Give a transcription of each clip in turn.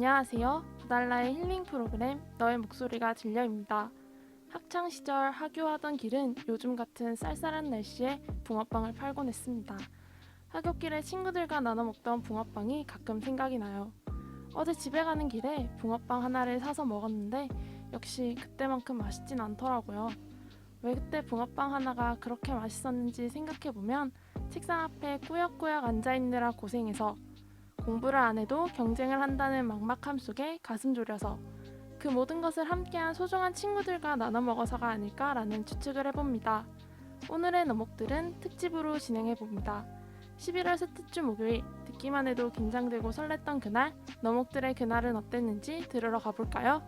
안녕하세요. 달라의 힐링 프로그램 너의 목소리가 들려입니다. 학창시절 하교하던 길은 요즘 같은 쌀쌀한 날씨에 붕어빵을 팔곤 했습니다. 하굣길에 친구들과 나눠 먹던 붕어빵이 가끔 생각이 나요. 어제 집에 가는 길에 붕어빵 하나를 사서 먹었는데 역시 그때만큼 맛있진 않더라고요. 왜 그때 붕어빵 하나가 그렇게 맛있었는지 생각해보면 책상 앞에 꾸역꾸역 앉아있느라 고생해서 공부를 안 해도 경쟁을 한다는 막막함 속에 가슴 졸여서 그 모든 것을 함께한 소중한 친구들과 나눠 먹어서가 아닐까라는 추측을 해봅니다. 오늘의 너목들은 특집으로 진행해봅니다. 11월 셋째 주 목요일, 듣기만 해도 긴장되고 설렜던 그날, 너목들의 그날은 어땠는지 들으러 가볼까요?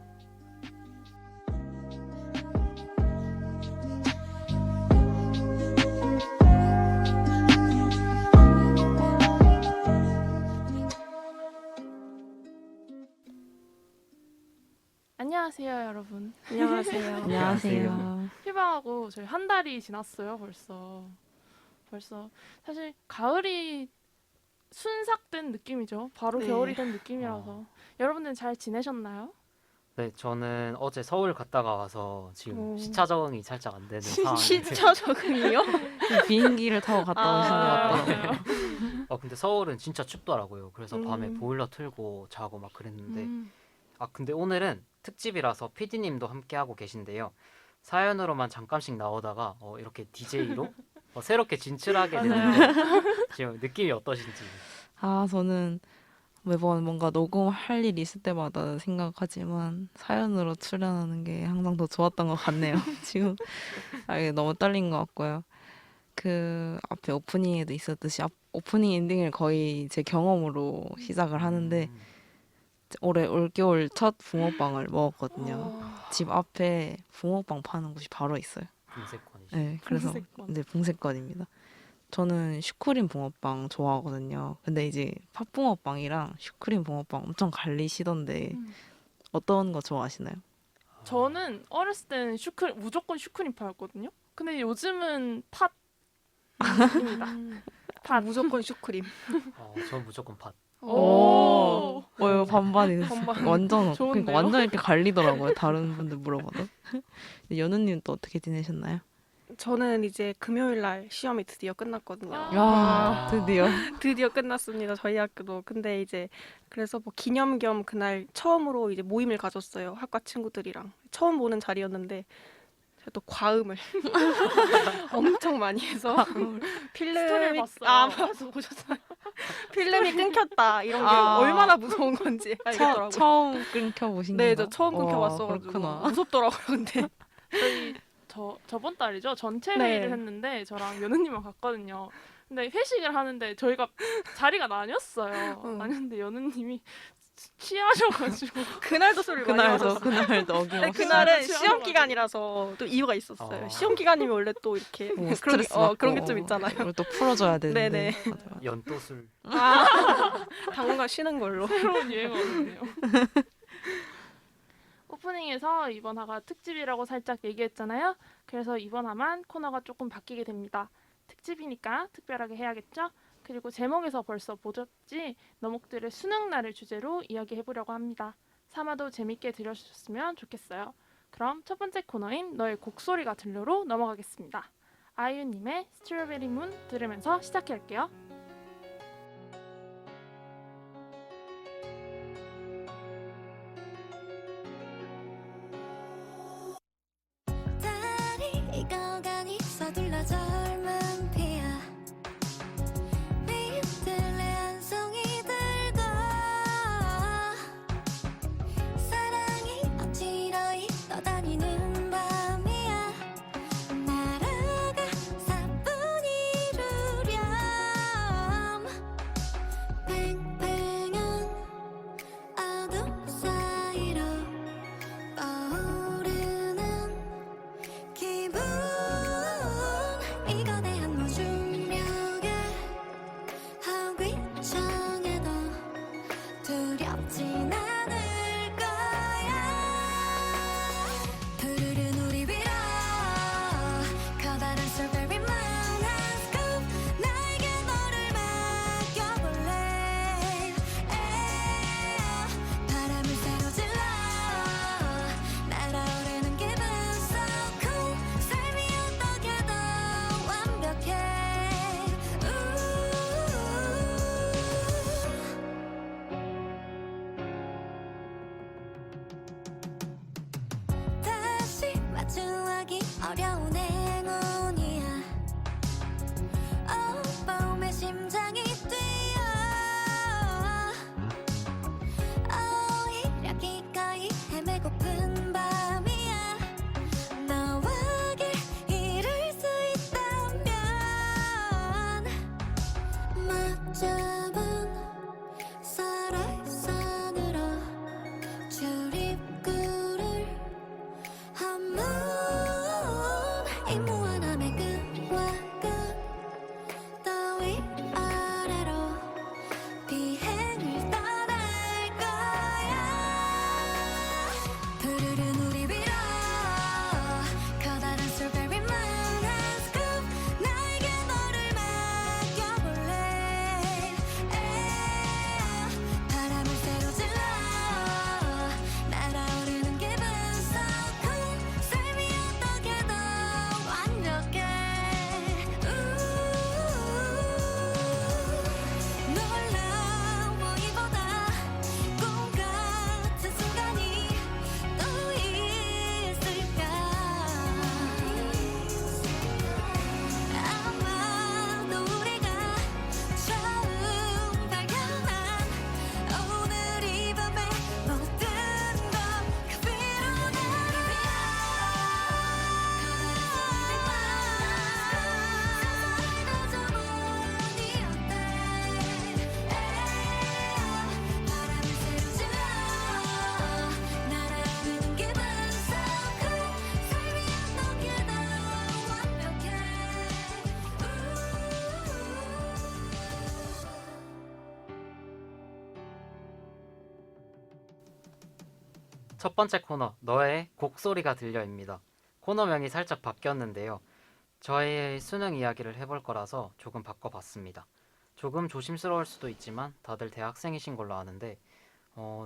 안녕하세요, 여러분. 안녕하세요. 안녕하세요. 휴방하고 저희 한 달이 지났어요, 벌써. 사실 가을이 순삭된 느낌이죠. 바로 네. 겨울이 된 느낌이라서. 여러분들 잘 지내셨나요? 네, 저는 어제 서울 갔다가 와서 지금 오. 시차 적응이 살짝 안 되는 상황인데. 시차 적응이요? 비행기를 타고 갔다 오신 것 같더라고요. 근데 서울은 진짜 춥더라고요. 그래서 밤에 음. 보일러 틀고 자고 막 그랬는데. 음. 근데 오늘은 특집이라서 PD님도 함께 하고 계신데요. 사연으로만 잠깐씩 나오다가 이렇게 DJ로 새롭게 진출하게 되는데 지금 느낌이 어떠신지. 저는 매번 뭔가 녹음할 일 있을 때마다 생각하지만 사연으로 출연하는 게 항상 더 좋았던 것 같네요. 지금 이게 너무 떨린 것 같고요. 그 앞에 오프닝에도 있었듯이 오프닝 엔딩을 거의 제 경험으로 시작을 하는데 올해 올겨울 첫 붕어빵을 먹었거든요. 집 앞에 붕어빵 파는 곳이 바로 있어요. 분쇄권이시. 네, 그래서 붕세권. 이제 붕세권입니다. 저는 슈크림 붕어빵 좋아하거든요. 근데 이제 팥붕어빵이랑 슈크림 붕어빵 엄청 갈리시던데 어떤 거 좋아하시나요? 저는 어렸을 때는 무조건 슈크림파였거든요. 근데 요즘은 팥입니다. 팥. 무조건 슈크림. 전 무조건 팥. 오. 이거 반반이 반반. 완전 좋은데요? 그러니까 완전 이렇게 갈리더라고요. 다른 분들 물어봐도. 연우님 또 어떻게 지내셨나요? 저는 이제 금요일 날 시험이 드디어 끝났거든요. 야, 드디어. 드디어 끝났습니다. 저희 학교도. 근데 이제 그래서 뭐 기념 겸 그날 처음으로 이제 모임을 가졌어요. 학과 친구들이랑. 처음 보는 자리였는데 제가 또 과음을 엄청 많이 해서 스토리를 필름이 봤어요. 맞아 보셨어요? 필름이 끊겼다 이런 게 아. 얼마나 무서운 건지 알겠더라고요. 처음 끊겨보신 네, 건가요? 저 처음 와, 끊겨봤어가지고 그렇구나. 무섭더라고요. 근데 저희 저번 달이죠. 전체 네. 회의를 했는데 저랑 연우님만 갔거든요. 근데 회식을 하는데 저희가 자리가 나뉘었어요. 나뉘었는데 연우님이 취하셔가지고 그날도 술을 많이 마셨어요. 그날도 근데 어김없이. 그날은 취하셔가지고. 시험 기간이라서 또 이유가 있었어요. 어. 시험 기간이면 원래 또 이렇게 그런 스트레스 게, 받고 그런 게 좀 있잖아요. 이걸 또 풀어줘야 되는데. 네네. 맞아요. 연도술. 당분간 쉬는 걸로. 새로운 유행어거든요. 오프닝에서 이번 화가 특집이라고 살짝 얘기했잖아요. 그래서 이번 화만 코너가 조금 바뀌게 됩니다. 특집이니까 특별하게 해야겠죠? 그리고 제목에서 벌써 보셨지? 너목들의 수능날을 주제로 이야기해보려고 합니다. 3화도 재밌게 들으셨으면 좋겠어요. 그럼 첫 번째 코너인 너의 곡소리가 들려로 넘어가겠습니다. 아이유님의 스트로베리 문 들으면서 시작할게요. 달이 익어가니 서둘러 젊은 피야 잎들레 한 송이 들고 사랑이 어지러이 떠다니는 밤이야 나라가 사뿐히 이루렴 팽팽한 어둠 사이로 떠오르는 기분 어려운 행운이야. 마음의 심장이 뛰어. 오히려 기꺼이 헤매고픈 밤이야. 너와 길 잃을 수 있다면 맞잡은 설화선으로 출입구를 한문 이 무한함의 끝과 끝 더위 아래로 비행을 떠날 거야. 푸르른 우리 위로 커다란 strawberry만한 scoop 나에게 너를 맡겨볼래. 바람을 새로 질러 날아오르는 기분 so cool. 삶이 어떻게 더 완벽해. 놀라워이보다 꿈 같은 순간이 또 있을까. 아마도 우리가 처음 발견한 오늘 이 밤의 모든 건 그 위로 나를 바람을 새로 질러 날아오르는 기분 so cool. 삶이 어떻게 더 완벽해. 첫 번째 코너 너의 곡소리가 들려입니다. 코너명이 살짝 바뀌었는데요. 저의 수능 이야기를 해볼 거라서 조금 바꿔봤습니다. 조금 조심스러울 수도 있지만 다들 대학생이신 걸로 아는데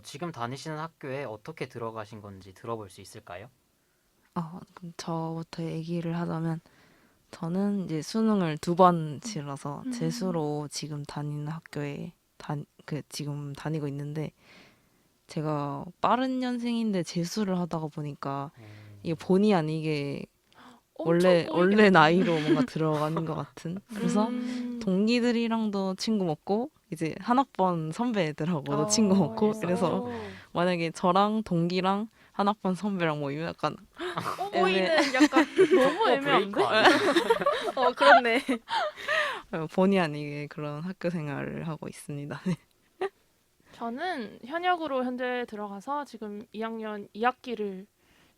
지금 다니시는 학교에 어떻게 들어가신 건지 들어볼 수 있을까요? 그럼 저부터 얘기를 하자면 저는 이제 수능을 2번 치러서 재수로 지금 다니는 학교에 지금 다니고 있는데 제가 빠른 년생인데 재수를 하다가 보니까 이게 본의 아니게 원래 나이로 뭔가 들어가는 것 같은. 그래서 동기들이랑도 친구 먹고 이제 한 학번 선배들하고도 친구 먹고 그래서 만약에 저랑 동기랑 한 학번 선배랑 모이면 약간 보이는 약간 너무 애매한데? 브레이커 아니야? 그렇네. 본의 아니게 그런 학교 생활을 하고 있습니다. 저는 현역으로 현재 들어가서 지금 2학년 2학기를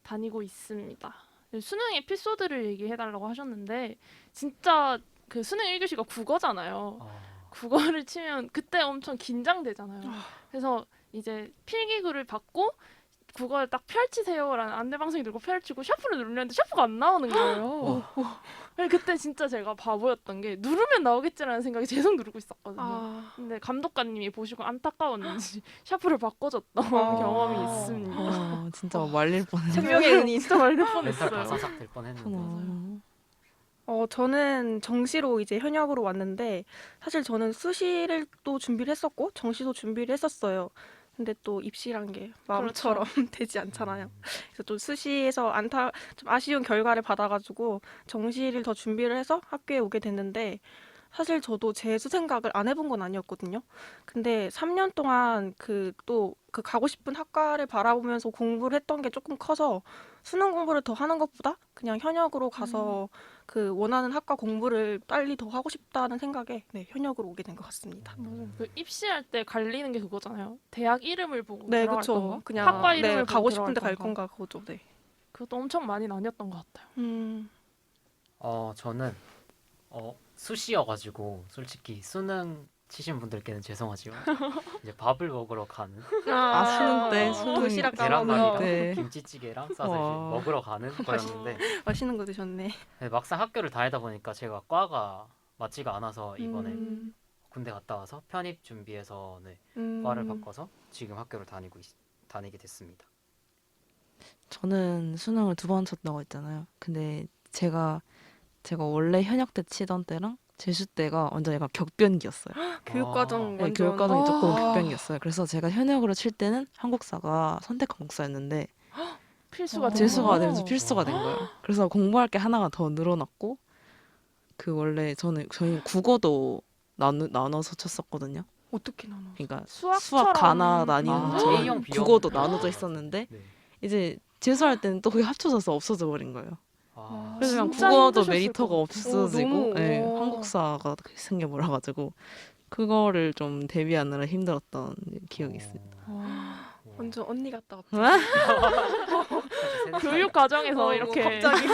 다니고 있습니다. 수능 에피소드를 얘기해달라고 하셨는데 진짜 그 수능 1교시가 국어잖아요. 국어를 치면 그때 엄청 긴장되잖아요. 그래서 이제 필기구를 받고 국어를 딱 펼치세요라는 안내방송이 들고 펼치고 샤프를 누르는데 샤프가 안 나오는 거예요. 그때 진짜 제가 바보였던 게 누르면 나오겠지라는 생각이 계속 누르고 있었거든요. 근데 감독관님이 보시고 안타까웠는지 샤프를 바꿔줬던 경험이 있습니다. 진짜 말릴 뻔했네요. 생명의 은인. 진짜 말릴 멘탈 뻔했어요. 바사삭 될 뻔했는데. 저는 정시로 이제 현역으로 왔는데 사실 저는 수시를 또 준비를 했었고 정시도 준비를 했었어요. 근데 또 입시란 게 마음처럼 되지 않잖아요. 그래서 또 수시에서 좀 아쉬운 결과를 받아가지고 정시를 더 준비를 해서 학교에 오게 됐는데 사실 저도 재수 생각을 안 해본 건 아니었거든요. 근데 3년 동안 그 가고 싶은 학과를 바라보면서 공부를 했던 게 조금 커서 수능 공부를 더 하는 것보다 그냥 현역으로 가서 그 원하는 학과 공부를 빨리 더 하고 싶다는 생각에 현역으로 오게 된 것 같습니다. 맞아요. 그 입시할 때 갈리는 게 그거잖아요. 대학 이름을 보고 네, 들어갈 그렇죠. 건가? 그냥 학과 이름을 보고 가고 싶은데 들어갈 갈 건가 그거죠. 네. 그것도 엄청 많이 나뉘었던 것 같아요. 저는 수시여가지고 솔직히 수능 치신 분들께는 죄송하지만 이제 밥을 먹으러 가는 수능 때 도시락 계란말이랑 네. 김치찌개랑 싸서 이제 와. 먹으러 가는 거였는데 맛있는 거 드셨네. 네, 막상 학교를 다니다 보니까 제가 과가 맞지가 않아서 이번에 군대 갔다 와서 편입 준비해서 과를 바꿔서 지금 학교를 다니게 됐습니다. 저는 수능을 2번 쳤다고 했잖아요. 근데 제가 원래 현역 때 치던 때랑 재수 때가 완전 약간 격변기였어요. 교육과정 네, 완전 교육과정이 조금 격변기였어요. 그래서 제가 현역으로 칠 때는 한국사가 선택 과목사였는데 필수가 된 재수가 거예요. 되면서 필수가 된 거예요. 그래서 공부할 게 하나가 더 늘어났고 그 원래 저희 국어도 나눠서 쳤었거든요. 어떻게 나눠? 그러니까 수학처럼 수학 가나 나뉘는처럼 A형, B형. 국어도 나눠져 있었는데 네. 이제 재수할 때는 또 그게 합쳐져서 없어져 버린 거예요. 아, 그래서 그냥 진짜 국어도 힘드셨을 메리터가 것 없어지고 너무, 예, 와. 한국사가 생겨버려 가지고 그거를 좀 대비하느라 힘들었던 기억이 있습니다. 완전 언니 같다 갑자기. 교육 과정에서 뭐 이렇게 갑자기.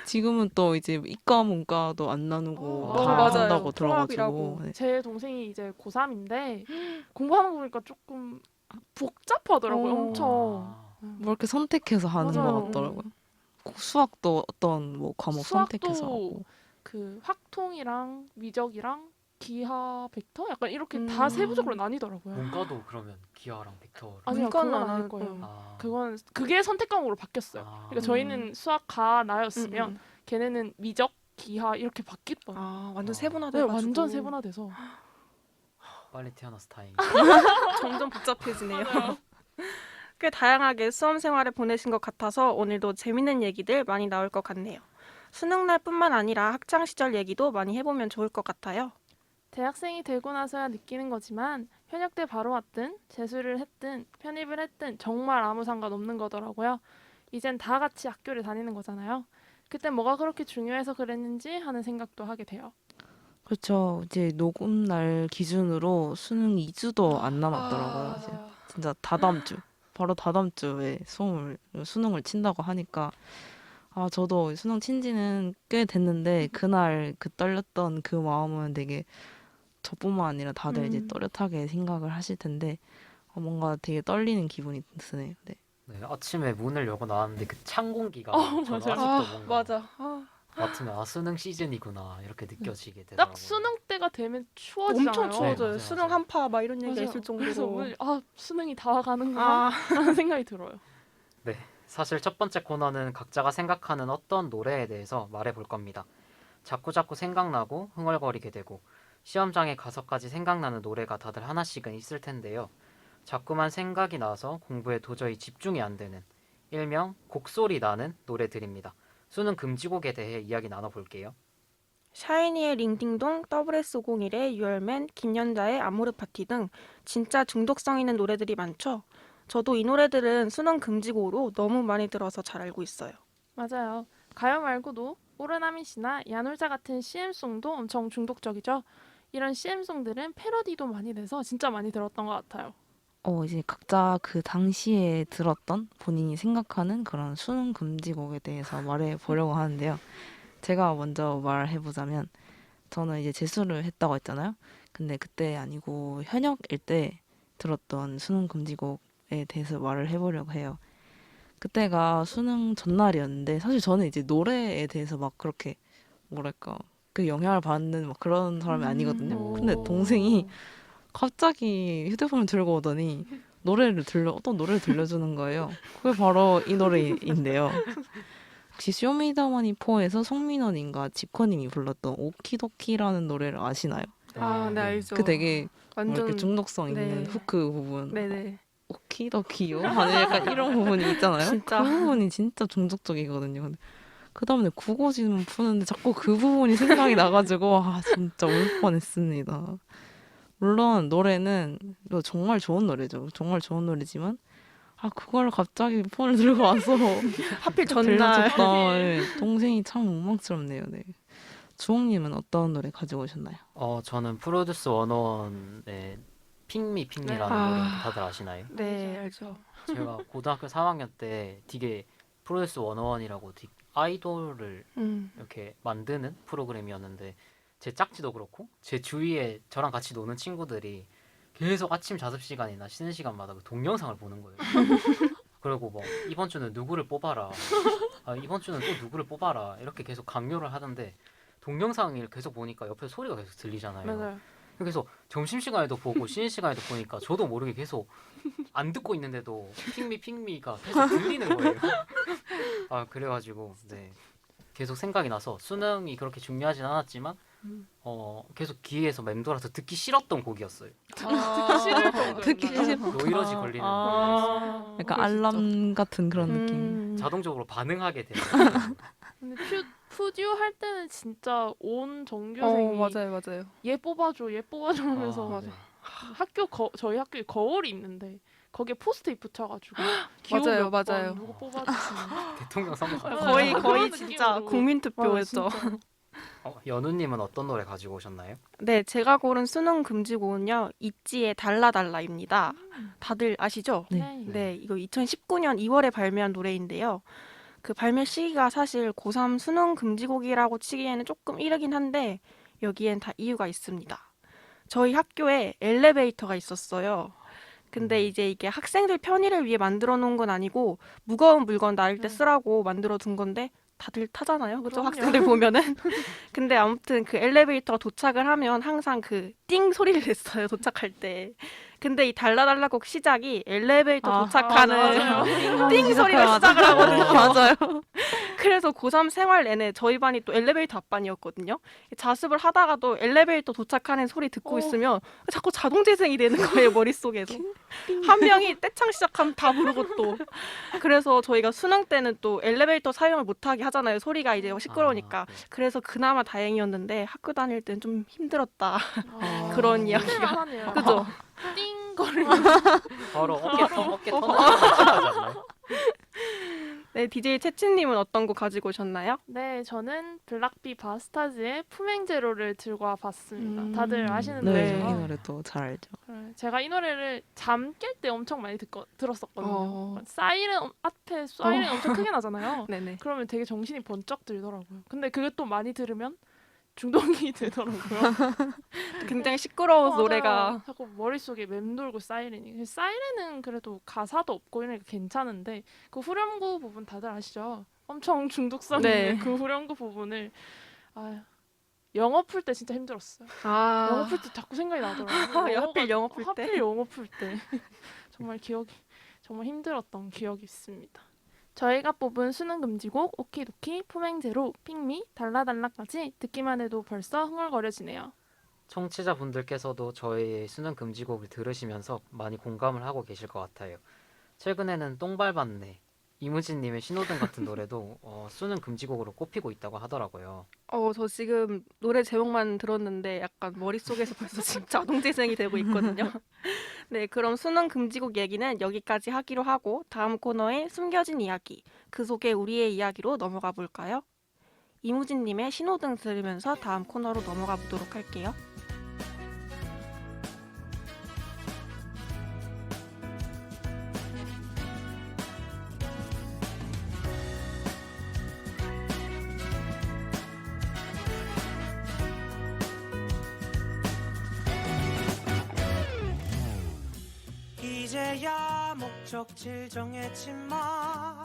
지금은 또 이제 이과 문과도 안 나누고 어, 다 맞아요. 한다고 들어가지고 통합이라고. 네. 제 동생이 이제 고3인데 공부하는 거 보니까 조금 복잡하더라고요. 어. 엄청. 뭐 이렇게 선택해서 하는 맞아요. 것 같더라고요. 수학도 어떤 뭐 과목 수학도 선택해서 하고 그 확통이랑 미적이랑 기하 벡터 약간 이렇게 다 세부적으로 나뉘더라고요. 문과도 그러면 기하랑 벡터를. 아니요, 문과는 그건 안 아닐 할 거예요. 거예요. 아. 그게 선택 과목으로 바뀌었어요. 아. 그러니까 저희는 수학 가 나였으면 걔네는 미적, 기하 이렇게 바뀌었던. 아 완전 아. 세분화돼 네, 가지고 완전 세분화돼서. 빨리 태어나서 다행이다. 점점 복잡해지네요. 꽤 다양하게 수험 생활을 보내신 것 같아서 오늘도 재밌는 얘기들 많이 나올 것 같네요. 수능 날뿐만 아니라 학창 시절 얘기도 많이 해보면 좋을 것 같아요. 대학생이 되고 나서야 느끼는 거지만 현역 때 바로 왔든 재수를 했든 편입을 했든 정말 아무 상관없는 거더라고요. 이젠 다 같이 학교를 다니는 거잖아요. 그때 뭐가 그렇게 중요해서 그랬는지 하는 생각도 하게 돼요. 그렇죠. 이제 녹음 날 기준으로 수능 2주도 안 남았더라고요. 이제 진짜 다다음 주 바로 다다음 주에 수능을 친다고 하니까 아 저도 수능 친 지는 꽤 됐는데 그날 그 떨렸던 그 마음은 되게 저뿐만 아니라 다들 이제 또렷하게 생각을 하실 텐데 뭔가 되게 떨리는 기분이 드네요. 네. 네, 아침에 문을 열고 나왔는데 그 찬 공기가 저는 맞아요. 아직도 뭔가 맞아. 맡으면 수능 시즌이구나 이렇게 느껴지게 딱 되더라고요. 수능 때가 되면 추워지잖아요. 엄청 추워져요. 맞아요, 수능 맞아요. 한파 막 이런 얘기가 맞아요. 있을 그래서 정도로. 오늘 수능이 다 와가는구나 아, 하는 생각이 들어요. 네, 사실 첫 번째 코너는 각자가 생각하는 어떤 노래에 대해서 말해볼 겁니다. 자꾸자꾸 생각나고 흥얼거리게 되고 시험장에 가서까지 생각나는 노래가 다들 하나씩은 있을 텐데요. 자꾸만 생각이 나서 공부에 도저히 집중이 안 되는 일명 곡소리 나는 노래들입니다. 수능 금지곡에 대해 이야기 나눠볼게요. 샤이니의 링딩동, WS501의 유얼맨, 김연자의 아모르 파티 등 진짜 중독성 있는 노래들이 많죠. 저도 이 노래들은 수능 금지곡으로 너무 많이 들어서 잘 알고 있어요. 맞아요. 가요 말고도 오르나민 씨나 야놀자 같은 CM송도 엄청 중독적이죠. 이런 CM송들은 패러디도 많이 돼서 진짜 많이 들었던 것 같아요. 이제 각자 그 당시에 들었던 본인이 생각하는 그런 수능 금지곡에 대해서 말해 보려고 하는데요. 제가 먼저 말해보자면 저는 이제 재수를 했다고 했잖아요. 근데 그때 아니고 현역일 때 들었던 수능 금지곡에 대해서 말을 해보려고 해요. 그때가 수능 전날이었는데 사실 저는 이제 노래에 대해서 막 그렇게 뭐랄까 그 영향을 받는 막 그런 사람이 아니거든요. 근데 동생이 갑자기 휴대폰을 들고 오더니 어떤 노래를 들려주는 거예요. 그게 바로 이 노래인데요. 혹시 쇼미더머니 4에서 송민원님과 지코님이 불렀던 오키도키라는 노래를 아시나요? 아, 네, 알죠. 그 되게 완전 이렇게 중독성 있는 네. 후크 부분. 네네. 오키도키요? 아니 약간 이런 부분이 있잖아요. 진짜. 그 부분이 진짜 중독적이거든요. 근데 그 다음에 국어 지문 푸는데 자꾸 그 부분이 생각이 나가지고 진짜 울 뻔했습니다. 물론 노래는 정말 좋은 노래죠. 정말 좋은 노래지만 그걸 갑자기 폰을 들고 와서 하필 전날. 들려줬다. 네, 동생이 참 원망스럽네요. 네. 주홍님은 어떤 노래 가지고 오셨나요? 저는 프로듀스 101의 핑미 핑미라는 네. 노래 다들 아시나요? 네, 알죠. 제가 고등학교 3학년 때 되게 프로듀스 101이라고 아이돌을 이렇게 만드는 프로그램이었는데 제 짝지도 그렇고 제 주위에 저랑 같이 노는 친구들이 계속 아침 자습 시간이나 쉬는 시간마다 그 동영상을 보는 거예요. 그리고 뭐 이번 주는 누구를 뽑아라, 이번 주는 또 누구를 뽑아라 이렇게 계속 강요를 하던데 동영상을 계속 보니까 옆에 소리가 계속 들리잖아요. 맞아요. 그래서 점심시간에도 보고 쉬는 시간에도 보니까 저도 모르게 계속 안 듣고 있는데도 핑미가 계속 들리는 거예요. 그래가지고 네 계속 생각이 나서 수능이 그렇게 중요하진 않았지만 음. 계속 귀에서 맴돌아서 듣기 싫었던 곡이었어요. 듣기 싫을 정도. 듣기 싫- 노이로지 걸리는 아, 약간 그럴 수 있죠. 알람 같은 그런 느낌. 자동적으로 반응하게 되는 근데 푸듀 할 때는 진짜 온 전교생이 맞아요. 얘 뽑아줘 하면서 맞아. 저희 학교에 거울이 있는데 거기에 포스트잇 붙여가지고 맞아요, 기호 몇 번 맞아요. 누구 뽑아주시는 대통령 선거. 거의 그런 진짜 느낌으로. 국민 투표였죠. 맞아, 진짜. 연우님은 어떤 노래 가지고 오셨나요? 네, 제가 고른 수능 금지곡은요. 있지의 달라달라입니다. 다들 아시죠? 네. 네, 이거 2019년 2월에 발매한 노래인데요. 그 발매 시기가 사실 고3 수능 금지곡이라고 치기에는 조금 이르긴 한데 여기엔 다 이유가 있습니다. 저희 학교에 엘리베이터가 있었어요. 근데 이제 이게 학생들 편의를 위해 만들어 놓은 건 아니고 무거운 물건 나를 때 쓰라고 만들어 둔 건데 다들 타잖아요. 그죠? 그럼요. 학생들 보면은. 근데 아무튼 그 엘리베이터가 도착을 하면 항상 그 띵 소리를 냈어요. 도착할 때. 근데 이 달라달라곡 시작이 엘리베이터 도착하는 맞아요. 띵 소리로 시작을 하거든요. 맞아요. 그래서 고3 생활 내내 저희 반이 또 엘리베이터 앞반이었거든요. 자습을 하다가도 엘리베이터 도착하는 소리 듣고 있으면 자꾸 자동 재생이 되는 거예요, 머릿속에서. 한 명이 떼창 시작하면 다 부르고 또. 그래서 저희가 수능 때는 또 엘리베이터 사용을 못하게 하잖아요. 소리가 이제 시끄러우니까. 네. 그래서 그나마 다행이었는데 학교 다닐 땐 좀 힘들었다. 아, 그런 이야기가. 하네요. 그죠? 띵거리고 바로 어깨 터나지 않나요? 네, DJ 채치님은 어떤 거 가지고 오셨나요? 네, 저는 블락비 바스타즈의 품행제로를 들고 와봤습니다. 다들 아시는 네, 노래죠? 이 노래도 잘 알죠. 제가 이 노래를 잠 깰 때 엄청 많이 들었었거든요. 어. 사이렌 앞에 사이렌이 엄청 크게 나잖아요. 네네. 그러면 되게 정신이 번쩍 들더라고요. 근데 그게 또 많이 들으면 중독이 되더라고요. 굉장히 시끄러운 맞아요. 노래가. 자꾸 머릿속에 맴돌고 사이렌이. 사이렌은 그래도 가사도 없고 이러니까 괜찮은데 그 후렴구 부분 다들 아시죠? 엄청 중독성 네. 있는 그 후렴구 부분을 영어 풀 때 진짜 힘들었어요. 아. 영어 풀 때 자꾸 생각이 나더라고요. 하필 영어 풀 때? 하필 영어 풀 때. 정말 정말 힘들었던 기억이 있습니다. 저희가 뽑은 수능 금지곡 오키도키, 품행제로, 핑미, 달라달라까지 듣기만 해도 벌써 흥얼거려지네요. 청취자분들께서도 저희의 수능 금지곡을 들으시면서 많이 공감을 하고 계실 것 같아요. 최근에는 똥 밟았네, 이무진님의 신호등 같은 노래도 수능 금지곡으로 꼽히고 있다고 하더라고요. 저 지금 노래 제목만 들었는데 약간 머릿속에서 벌써 지금 자동 재생이 되고 있거든요. 네, 그럼 수능 금지곡 얘기는 여기까지 하기로 하고 다음 코너에 숨겨진 이야기, 그 속에 우리의 이야기로 넘어가 볼까요? 이무진님의 신호등 들으면서 다음 코너로 넘어가 보도록 할게요. 이제야 목적지를 정했지만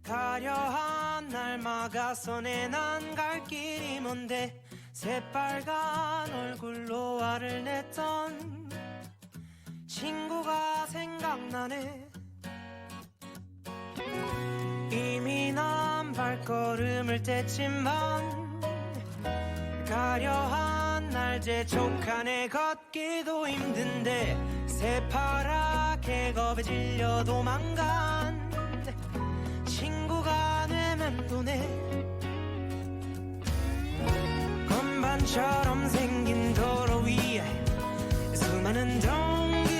가려한 날 막아서 내난 갈 길이 먼데 새빨간 얼굴로 화를 냈던 친구가 생각나네. 이미 난 발걸음을 뗐지만 가려한 날 재촉하네. 걷기도 힘든데 새파랗게 겁에 질려 도망간 친구가 내면도네. 건반처럼 생긴 도로 위에 수많은 동그라미들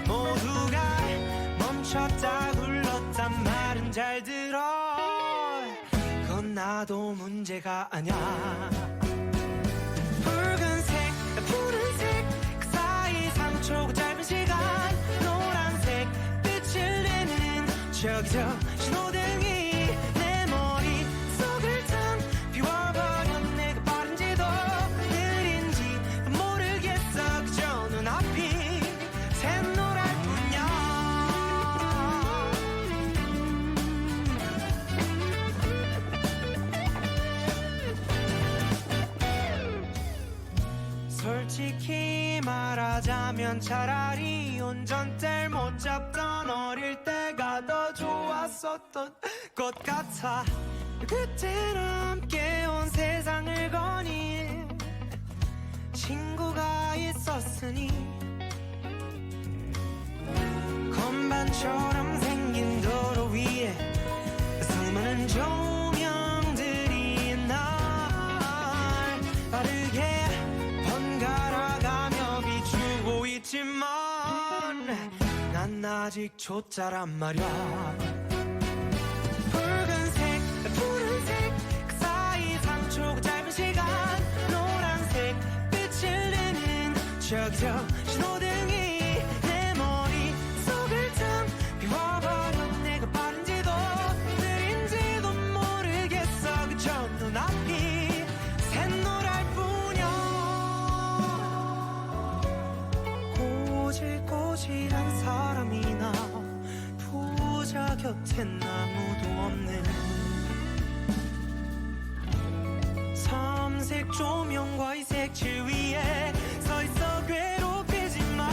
모두가 멈췄다 굴렀단 말은 잘 들어. 그건 나도 문제가 아냐. 붉은색 푸른색 그 사이 3초 짧은 시간 노란색 빛을 내는 저기 저 신호등이 내 머릿속을 탕 비워버렸네. 그 빠른지도 느린지 모르겠어. 그저 눈앞이 샛노랄 뿐이야. 솔직히 말하자면 차라리 운전대를 못 잡던 어릴 때가 더 좋았어. 왔었던 것 같아. 그때는 함께 온 세상을 거닌 친구가 있었으니 건반처럼 생긴 도로 위에 수많은 조명들이 날 빠르게 번갈아가며 비추고 있지만 난 아직 초짜란 말야. 붉은색, 푸른색 그 사이 3초 짧은 시간 노란색 빛을 내는 저기서 신호등이 내 머릿속을 텅 비워버려. 내가 빠른지도 느린지도 모르겠어. 그저 눈앞이 샛노랄 뿐이야. 꼬질꼬질한 사람이나 부자 곁엔 아무도 없네. 삼색 조명과 이 색칠 위에 서있어 괴롭히지 마.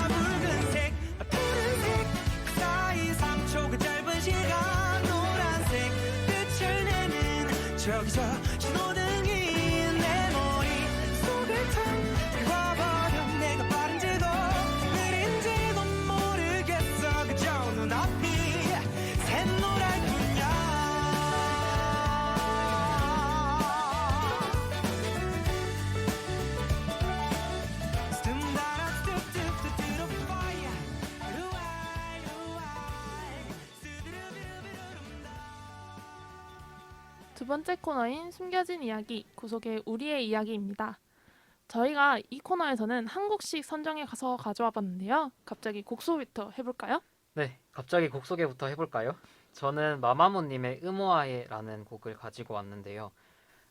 붉은색 푸른색 그 사이 3초 그 짧은 시간 노란색 빛을 내는 저기서 신호등이 내 머릿속을 텅 비워버려. 내가 빠른지도 느린지도 모르겠어. 그저 눈앞이 샛노랄 뿐이야. 두 번째 코너인 숨겨진 이야기, 구속의 우리의 이야기입니다. 저희가 이 코너에서는 한국식 선정에 가서 가져와 봤는데요. 갑자기 곡 소개부터 해볼까요? 네, 갑자기 곡 소개부터 해볼까요? 저는 마마무님의 음오아예라는 곡을 가지고 왔는데요.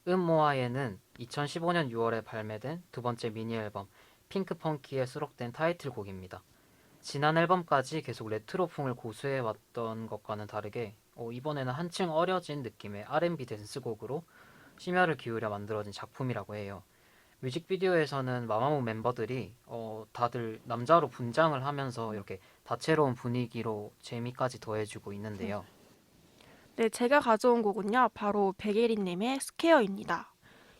음오아예는 2015년 6월에 발매된 두 번째 미니 앨범 핑크펑키에 수록된 타이틀곡입니다. 지난 앨범까지 계속 레트로풍을 고수해왔던 것과는 다르게 이번에는 한층 어려진 느낌의 R&B 댄스곡으로 심혈을 기울여 만들어진 작품이라고 해요. 뮤직비디오에서는 마마무 멤버들이 다들 남자로 분장을 하면서 이렇게 다채로운 분위기로 재미까지 더해주고 있는데요. 네, 제가 가져온 곡은요, 바로 백예린님의 스퀘어입니다.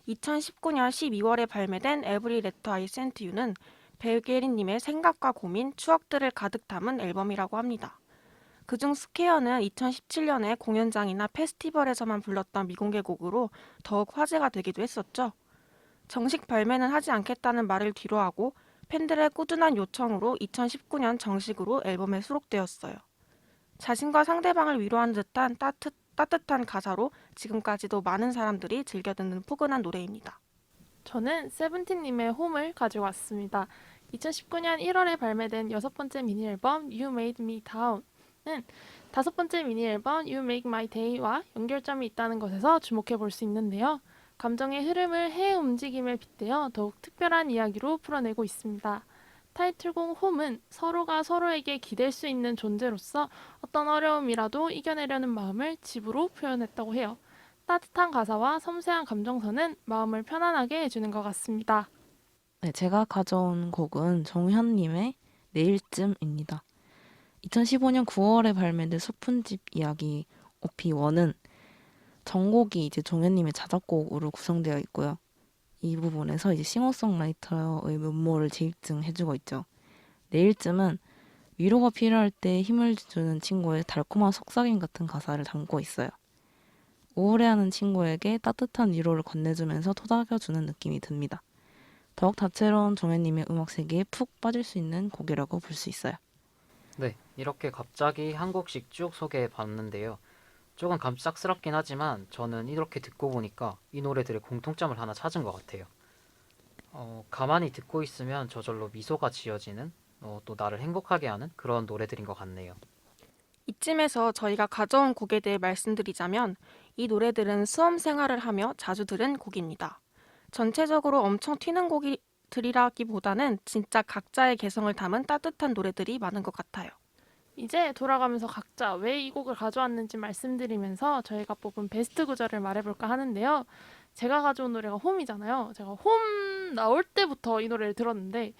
2019년 12월에 발매된 Every Letter I Sent You는 백예린님의 생각과 고민, 추억들을 가득 담은 앨범이라고 합니다. 그중 스퀘어는 2017년에 공연장이나 페스티벌에서만 불렀던 미공개곡으로 더욱 화제가 되기도 했었죠. 정식 발매는 하지 않겠다는 말을 뒤로하고 팬들의 꾸준한 요청으로 2019년 정식으로 앨범에 수록되었어요. 자신과 상대방을 위로하는 듯한 따뜻한 가사로 지금까지도 많은 사람들이 즐겨 듣는 포근한 노래입니다. 저는 세븐틴님의 홈을 가지고 왔습니다. 2019년 1월에 발매된 여섯 번째 미니 앨범 You Made Me Down은 다섯 번째 미니 앨범 You Make My Day와 연결점이 있다는 것에서 주목해 볼 수 있는데요. 감정의 흐름을 해의 움직임에 빗대어 더욱 특별한 이야기로 풀어내고 있습니다. 타이틀곡 홈은 서로가 서로에게 기댈 수 있는 존재로서 어떤 어려움이라도 이겨내려는 마음을 집으로 표현했다고 해요. 따뜻한 가사와 섬세한 감정선은 마음을 편안하게 해주는 것 같습니다. 네, 제가 가져온 곡은 정현님의 내일쯤입니다. 2015년 9월에 발매된 소품집 이야기 OP1은 전곡이 이제 정현님의 자작곡으로 구성되어 있고요. 이 부분에서 이제 싱어송라이터의 면모를 재입증해주고 있죠. 내일쯤은 위로가 필요할 때 힘을 주는 친구의 달콤한 속삭임 같은 가사를 담고 있어요. 우울해하는 친구에게 따뜻한 위로를 건네주면서 토닥여주는 느낌이 듭니다. 더욱 다채로운 정현님의 음악 세계에 푹 빠질 수 있는 곡이라고 볼 수 있어요. 네, 이렇게 갑자기 한 곡씩 쭉 소개해 봤는데요. 조금 갑작스럽긴 하지만 저는 이렇게 듣고 보니까 이 노래들의 공통점을 하나 찾은 것 같아요. 가만히 듣고 있으면 저절로 미소가 지어지는 또 나를 행복하게 하는 그런 노래들인 것 같네요. 이쯤에서 저희가 가져온 곡에 대해 말씀드리자면 이 노래들은 수험 생활을 하며 자주 들은 곡입니다. 전체적으로 엄청 튀는 곡들이라기보다는 진짜 각자의 개성을 담은 따뜻한 노래들이 많은 것 같아요. 이제 돌아가면서 각자 왜 이 곡을 가져왔는지 말씀드리면서 저희가 뽑은 베스트 구절을 말해볼까 하는데요. 제가 가져온 노래가 홈이잖아요. 제가 홈 나올 때부터 이 노래를 들었는데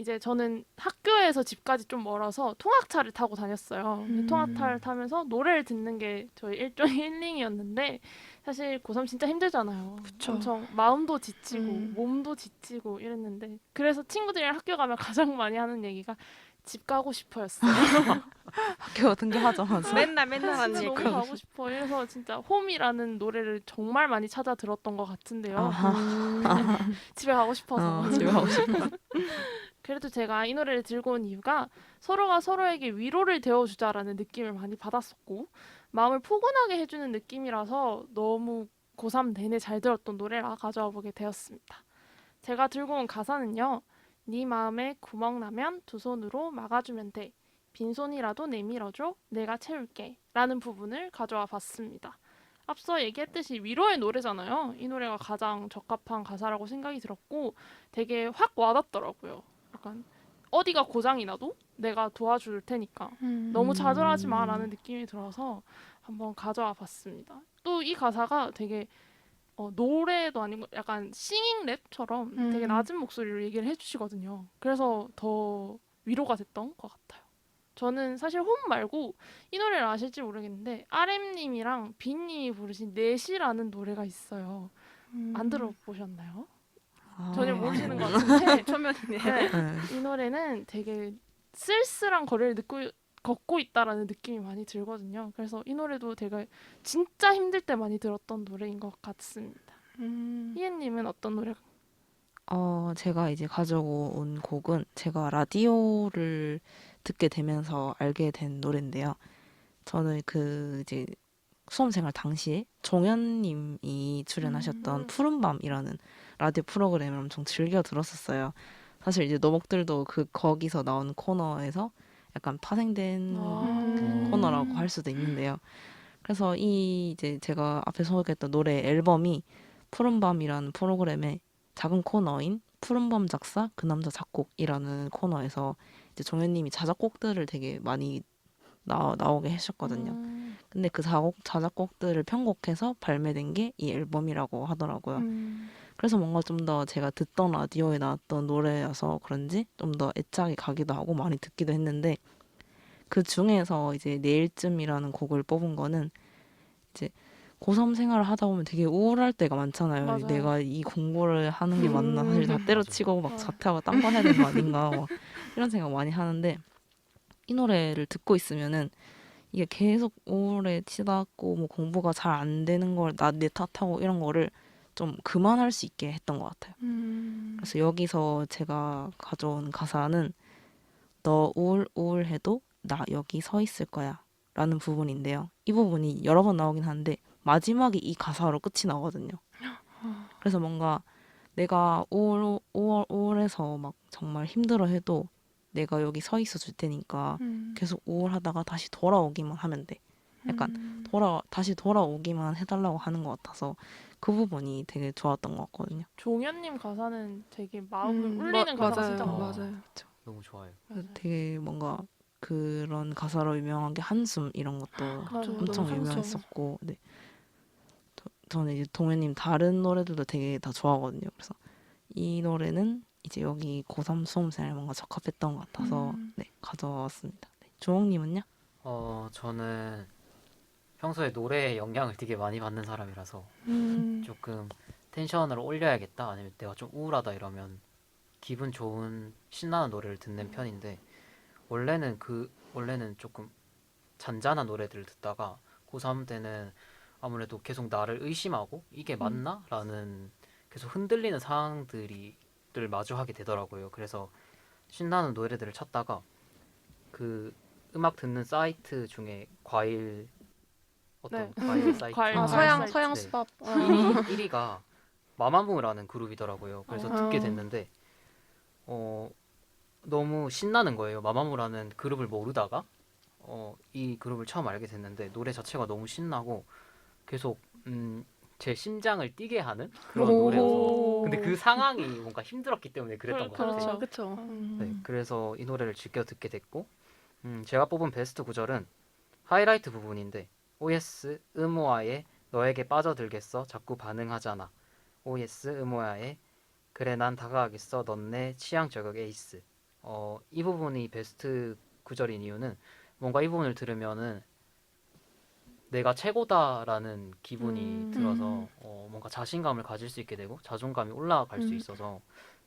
이제 저는 학교에서 집까지 좀 멀어서 통학차를 타고 다녔어요. 근데 통학차를 타면서 노래를 듣는 게 저희 일종의 힐링이었는데 사실 고3 진짜 힘들잖아요. 그쵸. 엄청 마음도 지치고 음. 몸도 지치고 이랬는데 그래서 친구들이랑 학교 가면 가장 많이 하는 얘기가 집 가고 싶어였어요. 학교 등교하자마자. 맨날 하는 진짜 얘기. 너무 가고 싶어. 이래서 진짜 홈이라는 노래를 정말 많이 찾아 들었던 것 같은데요. 아하. 집에 가고 싶어서. 집에 가고 싶어. 그래도 제가 이 노래를 들고 온 이유가 서로가 서로에게 위로를 되어주자라는 느낌을 많이 받았었고 마음을 포근하게 해주는 느낌이라서 너무 고3 내내 잘 들었던 노래라 가져와 보게 되었습니다. 제가 들고 온 가사는요. 네 마음에 구멍 나면 두 손으로 막아주면 돼. 빈손이라도 내밀어줘. 내가 채울게. 라는 부분을 가져와 봤습니다. 앞서 얘기했듯이 위로의 노래잖아요. 이 노래가 가장 적합한 가사라고 생각이 들었고 되게 확 와닿더라고요. 약간 어디가 고장이 나도 내가 도와줄 테니까 너무 좌절하지 마라는 느낌이 들어서 한번 가져와 봤습니다. 또 이 가사가 되게 노래도 아니고 약간 싱잉 랩처럼 되게 낮은 목소리로 얘기를 해주시거든요. 그래서 더 위로가 됐던 것 같아요. 저는 사실 홈 말고 이 노래를 아실지 모르겠는데 RM님이랑 빈님이 부르신 넷이라는 노래가 있어요. 안 들어보셨나요? 전혀 모르시는 것 같은데 초면이네. 네, 네. 이 노래는 되게 쓸쓸한 거리를 걷고 있다라는 느낌이 많이 들거든요. 그래서 이 노래도 되게 진짜 힘들 때 많이 들었던 노래인 것 같습니다. 희애님은 어떤 노래? 제가 이제 가져온 곡은 제가 라디오를 듣게 되면서 알게 된 노래인데요. 저는 그 이제 수험생활 당시에 종현님이 출연하셨던 푸른밤이라는 라디오 프로그램을 엄청 즐겨 들었었어요. 사실 이제 너목들도 거기서 나온 코너에서 약간 파생된 코너라고 할 수도 있는데요. 그래서 이제 제가 앞에 소개했던 노래 앨범이 푸른밤이라는 프로그램의 작은 코너인 푸른밤 작사 그 남자 작곡이라는 코너에서 이제 종현님이 자작곡들을 되게 많이 나오게 하셨거든요. 근데 그 자작곡들을 편곡해서 발매된 게 이 앨범이라고 하더라고요. 그래서 뭔가 좀 더 제가 듣던 라디오에 나왔던 노래여서 그런지 좀 더 애착이 가기도 하고 많이 듣기도 했는데 그 중에서 이제 내일쯤이라는 곡을 뽑은 거는 이제 고3 생활을 하다 보면 되게 우울할 때가 많잖아요. 맞아요. 내가 이 공부를 하는 게 맞나? 사실 다 때려치고 막 맞아. 자퇴하고 딴 거 해야 되는 거 아닌가? 막 이런 생각 많이 하는데 이 노래를 듣고 있으면은 이게 계속 우울에 치닫고 뭐 공부가 잘 안 되는 걸 내 탓하고 이런 거를 좀 그만할 수 있게 했던 것 같아요. 그래서 여기서 제가 가져온 가사는 너 우울해도 나 여기 서 있을 거야 라는 부분인데요. 이 부분이 여러 번 나오긴 하는데 마지막에 이 가사로 끝이 나거든요. 그래서 뭔가 내가 우울해서 막 정말 힘들어해도 내가 여기 서 있어 줄 테니까 계속 우울하다가 다시 돌아오기만 하면 돼. 약간 다시 돌아오기만 해달라고 하는 것 같아서 그 부분이 되게 좋았던 것 같거든요. 종현님 가사는 되게 마음을 울리는 가사가 진짜 맞아요. 많아요. 맞아요. 너무 좋아요. 그래서 되게 뭔가 그런 가사로 유명한 게 한숨 이런 것도 맞아, 엄청 너무 유명했었고, 네. 저는 이제 동현님 다른 노래들도 되게 다 좋아하거든요. 그래서 이 노래는 이제 여기 고3 수험생에 뭔가 적합했던 것 같아서 네, 가져왔습니다. 네. 조홍님은요? 저는 평소에 노래에 영향을 되게 많이 받는 사람이라서 조금 텐션을 올려야겠다 아니면 내가 좀 우울하다 이러면 기분 좋은 신나는 노래를 듣는 편인데 원래는 조금 잔잔한 노래들을 듣다가 고3 때는 아무래도 계속 나를 의심하고 이게 맞나? 라는 계속 흔들리는 상황들을 마주하게 되더라고요. 그래서 신나는 노래들을 찾다가 그 음악 듣는 사이트 중에 과일 네. 사이트 과일 아, 사이트. 서양 네. 수밥. 1위가 마마무라는 그룹이더라고요. 그래서 듣게 됐는데 너무 신나는 거예요. 마마무라는 그룹을 모르다가 이 그룹을 처음 알게 됐는데 노래 자체가 너무 신나고 계속 제 심장을 뛰게 하는 그런 노래여서 근데 그 상황이 뭔가 힘들었기 때문에 그랬던 것 같아요. 그렇죠. 네, 그래서 이 노래를 즐겨 듣게 됐고 제가 뽑은 베스트 구절은 하이라이트 부분인데 OS 음오아의 너에게 빠져들겠어 자꾸 반응하잖아 OS 음오아의 그래 난 다가가겠어 넌 내 취향 저격 에이스 이 부분이 베스트 구절인 이유는 뭔가 이 부분을 들으면은 내가 최고다라는 기분이 들어서 뭔가 자신감을 가질 수 있게 되고 자존감이 올라갈 수 있어서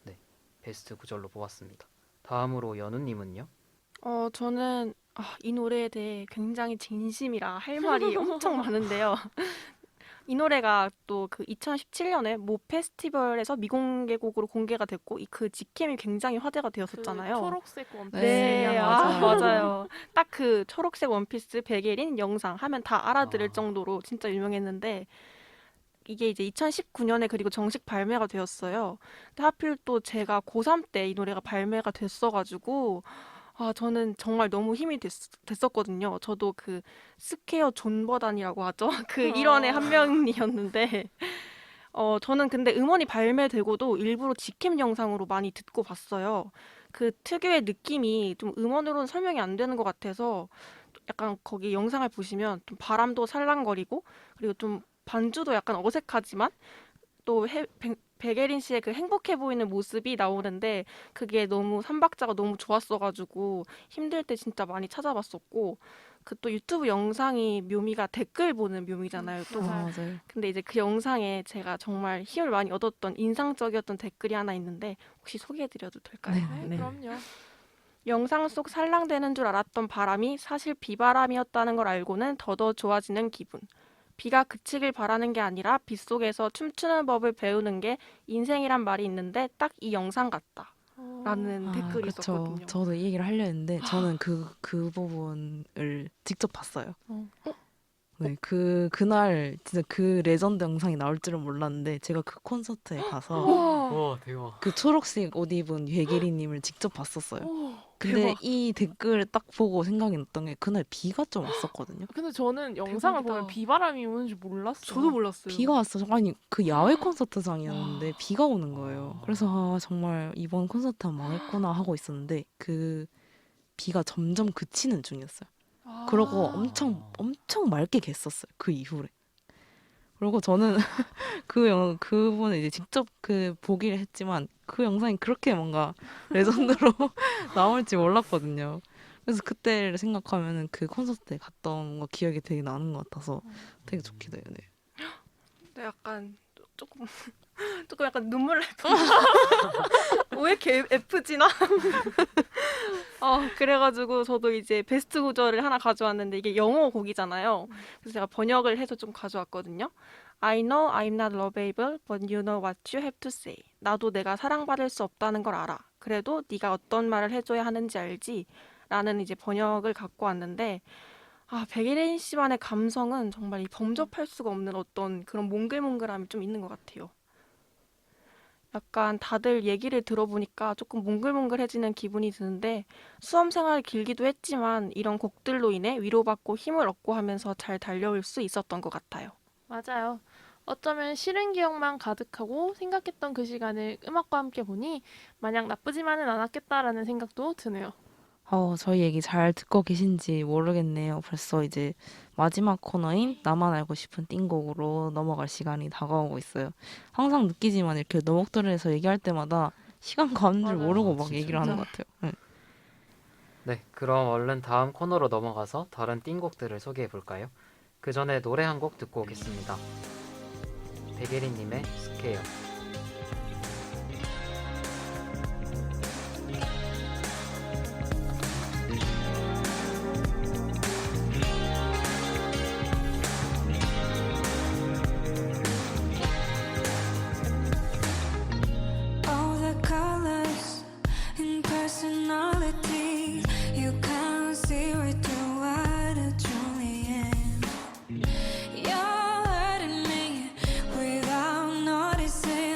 네, 베스트 구절로 뽑았습니다. 다음으로 연우님은요? 저는 이 노래에 대해 굉장히 진심이라 할 말이 엄청 많은데요. 이 노래가 또 그 2017년에 모 페스티벌에서 미공개곡으로 공개가 됐고 그 직캠이 굉장히 화제가 되었었잖아요. 그 초록색 원피스. 네, 맞아요. 맞아요. 딱 그 초록색 원피스 백예린 영상 하면 다 알아들을 아. 정도로 진짜 유명했는데 이게 이제 2019년에 그리고 정식 발매가 되었어요. 근데 하필 또 제가 고3 때 이 노래가 발매가 됐어가지고 저는 정말 너무 힘이 됐었거든요. 저도 그 스퀘어 존버단이라고 하죠. 그 일원의 한 명이었는데 저는 근데 음원이 발매되고도 일부러 직캠 영상으로 많이 듣고 봤어요. 그 특유의 느낌이 좀 음원으로는 설명이 안 되는 것 같아서 약간 거기 영상을 보시면 좀 바람도 살랑거리고 그리고 좀 반주도 약간 어색하지만 또 백예린 씨의 그 행복해 보이는 모습이 나오는데 그게 너무 삼박자가 너무 좋았어가지고 힘들 때 진짜 많이 찾아봤었고 그 또 유튜브 영상이 묘미가 댓글 보는 묘미잖아요. 또 맞아요. 근데 이제 그 영상에 제가 정말 힘을 많이 얻었던 인상적이었던 댓글이 하나 있는데 혹시 소개해드려도 될까요? 네, 네. 그럼요. 영상 속 살랑대는 줄 알았던 바람이 사실 비바람이었다는 걸 알고는 더더 좋아지는 기분. 비가 그치길 바라는 게 아니라 빗속에서 춤추는 법을 배우는 게 인생이란 말이 있는데 딱 이 영상 같다. 라는 댓글이 그쵸. 있었거든요. 저도 이 얘기를 하려 했는데 저는 그 부분을 직접 봤어요. 네, 그날 진짜 그 레전드 영상이 나올 줄은 몰랐는데 제가 그 콘서트에 가서 와 대박. 그 초록색 옷 입은 예계리님을 직접 봤었어요. 근데 대박. 이 댓글을 딱 보고 생각이 났던 게 그날 비가 좀 왔었거든요. 근데 저는 영상을 대박이다. 보면 비바람이 오는 줄 몰랐어요. 저도 몰랐어요. 비가 왔어. 아니 그 야외 콘서트장이었는데 비가 오는 거예요. 그래서 정말 이번 콘서트는 망했구나 하고 있었는데 그 비가 점점 그치는 중이었어요. 그러고 엄청 맑게 갰었어요. 그 이후에. 그리고 저는 그분을 이제 직접 보기를 했지만 그 영상이 그렇게 뭔가 레전드로 나올지 몰랐거든요. 그래서 그때를 생각하면은 그 콘서트에 갔던 뭔가 기억이 되게 나는 것 같아서 되게 좋게 돼요. 네. 네, 약간 조금 약간 눈물 날 뻔. 왜 이렇게 F지나? 그래가지고 저도 이제 베스트 구절을 하나 가져왔는데 이게 영어 곡이잖아요. 그래서 제가 번역을 해서 좀 가져왔거든요. I know I'm not lovable, but you know what you have to say. 나도 내가 사랑받을 수 없다는 걸 알아. 그래도 네가 어떤 말을 해줘야 하는지 알지? 라는 이제 번역을 갖고 왔는데 백예린 씨만의 감성은 정말 이 범접할 수가 없는 어떤 그런 몽글몽글함이 좀 있는 것 같아요. 약간 다들 얘기를 들어보니까 조금 몽글몽글해지는 기분이 드는데 수험생활 길기도 했지만 이런 곡들로 인해 위로받고 힘을 얻고 하면서 잘 달려올 수 있었던 것 같아요. 맞아요. 어쩌면 싫은 기억만 가득하고 생각했던 그 시간을 음악과 함께 보니 마냥 나쁘지만은 않았겠다라는 생각도 드네요. 저희 얘기 잘 듣고 계신지 모르겠네요. 벌써 이제 마지막 코너인 나만 알고 싶은 띵곡으로 넘어갈 시간이 다가오고 있어요. 항상 느끼지만 이렇게 너목들에서 얘기할 때마다 시간 가는 줄 맞아요. 모르고 막 진짜. 얘기를 하는 것 같아요. 네. 네, 그럼 얼른 다음 코너로 넘어가서 다른 띵곡들을 소개해 볼까요? 그 전에 노래 한 곡 듣고 오겠습니다. 백예린님의 스퀘어. All the colors and personalities you can't see right through what I truly am. You're hurting me without noticing.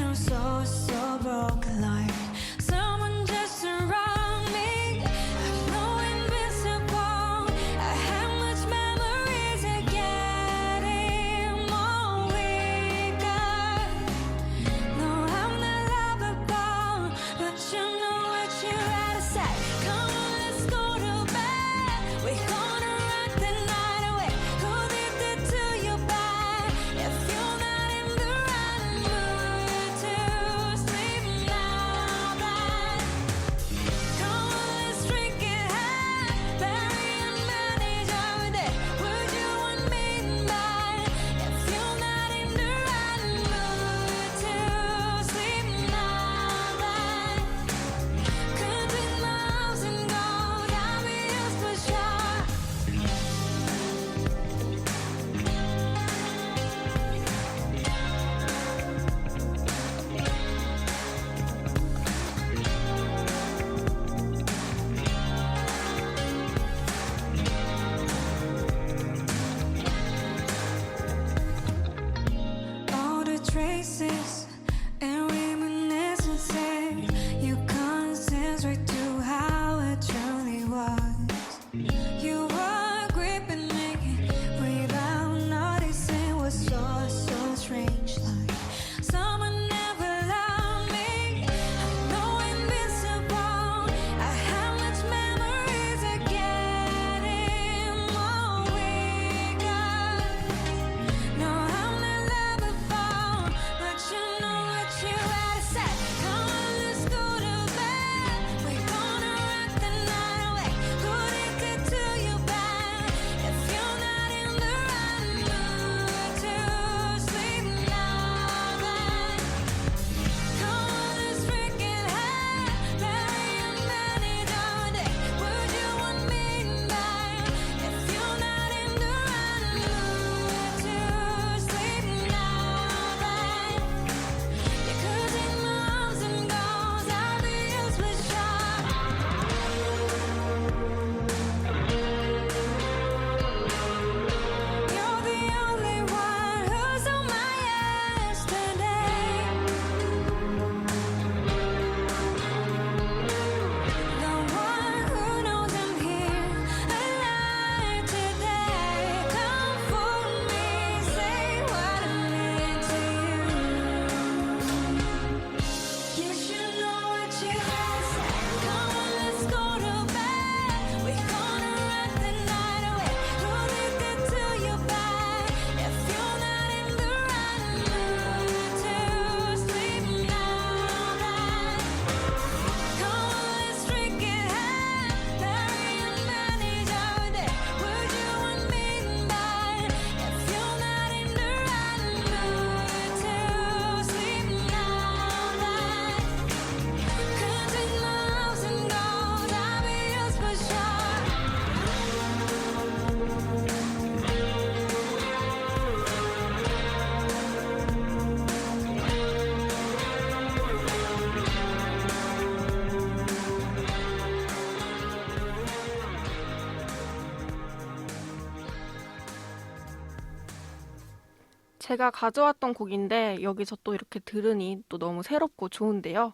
제가 가져왔던 곡인데 여기서 또 이렇게 들으니 또 너무 새롭고 좋은데요.